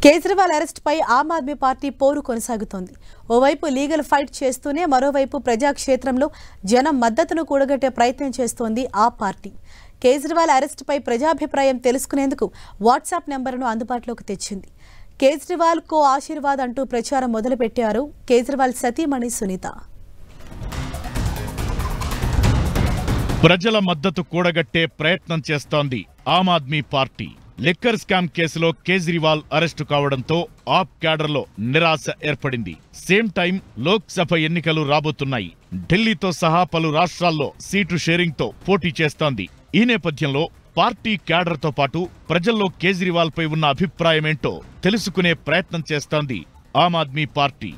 Kejriwal arrest పై Aam Aadmi party పోరు కొనసాగుతోంది. ఓవైపు లీగల్ ఫైట్ చేస్తూనే మరోవైపు ప్రజాక్షేత్రంలో జనం మద్దతును కూడగట్టే ప్రయత్నం చేస్తోంది ఆ పార్టీ. కేజ్రీవాల్ అరెస్ట్ పై ప్రజాభిప్రాయం తెలుసుకునేందుకు వాట్సాప్ నెంబర్ను అందుబాటులోకి తెచ్చింది. కేజ్రీవాల్ కో ఆశీర్వాద్ అంటూ ప్రచారం మొదలుపెట్టారు కేజ్రీవాల్ సతీమణి సునీత. ప్రజల మద్దతు కూడగట్టే ప్రయత్నం చేస్తోంది Aam Aadmi party. Liquor scam కేసులో కేజ్రీవాల్ అరెస్టు కావడంతో ఆప్ క్యాడర్లో నిరాశ ఏర్పడింది. సేమ్ టైం లోక్సభ ఎన్నికలు రాబోతున్నాయి. ఢిల్లీతో సహా పలు రాష్ట్రాల్లో సీటు షేరింగ్తో పోటీ చేస్తోంది. ఈ నేపథ్యంలో పార్టీ క్యాడర్తో పాటు ప్రజల్లో కేజ్రీవాల్ పై ఉన్న అభిప్రాయమేంటో తెలుసుకునే ప్రయత్నం చేస్తోంది ఆమ్ ఆద్మీ పార్టీ.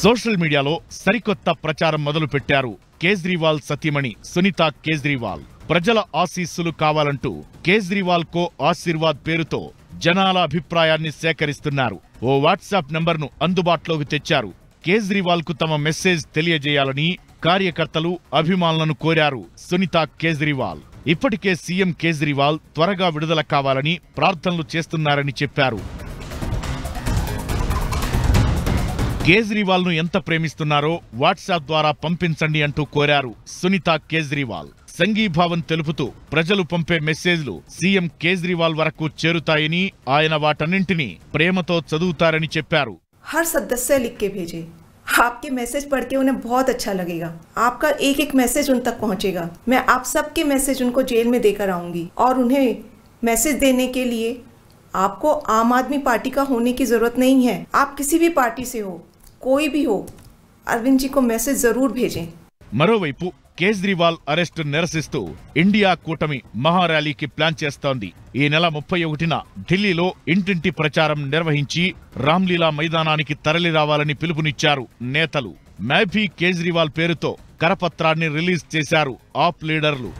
సోషల్ మీడియాలో సరికొత్త ప్రచారం మొదలుపెట్టారు కేజ్రీవాల్ సతీమణి సునీత కేజ్రీవాల్. ప్రజల ఆశీస్సులు కావాలంటూ కేజ్రీవాల్ కో ఆశీర్వాద్ పేరుతో జనాల అభిప్రాయాన్ని సేకరిస్తున్నారు. ఓ వాట్సాప్ నంబర్ను అందుబాటులోకి తెచ్చారు. కేజ్రీవాల్ కు తమ మెసేజ్ తెలియజేయాలని కార్యకర్తలు అభిమానులను కోరారు సునీత కేజ్రీవాల్. ఇప్పటికే సీఎం కేజ్రీవాల్ త్వరగా విడుదల కావాలని ప్రార్థనలు చేస్తున్నారని చెప్పారు. కేజ్రీవాల్ ను ఎంత ప్రేమిస్తున్నారో వాట్సాప్ ద్వారా పంపించండి అంటూ కోరారు సునీత కేజ్రీవాల్. సంఘీభావం తెలుపుతూ ప్రజలు పంపే మెసేజ్లు సీఎం కేజ్రీవాల్ వరకు చేరుతాయని, ఆయన వాటన్నింటినీ ప్రేమతో చదువుతారని చెప్పారు. हर सदस्य लिख के भेजे, आपके मैसेज पढ़ के उन्हें बहुत अच्छा लगेगा. आपका एक एक मैसेज उन तक पहुंचेगा. मैं आप सबके मैसेज उनको जेल में देकर आऊंगी और उन्हें मैसेज देने के लिए आपको आम आदमी पार्टी का होने की जरूरत नहीं है. आप किसी भी पार्टी से हो, कोई भी हो, अरविंद जी को मैसेज जरूर भेजें. మరోవైపు కేజ్రీవాల్ అరెస్టు నిరసిస్తూ ఇండియా కూటమి మహార్యాలీకి ప్లాన్ చేస్తోంది. ఈ నెల 31న ఢిల్లీలో ఇంటింటి ప్రచారం నిర్వహించి రామ్లీలా మైదానానికి తరలి రావాలని పిలుపునిచ్చారు నేతలు. మ్యాభీ కేజ్రీవాల్ పేరుతో కరపత్రాన్ని రిలీజ్ చేశారు ఆప్ లీడర్లు.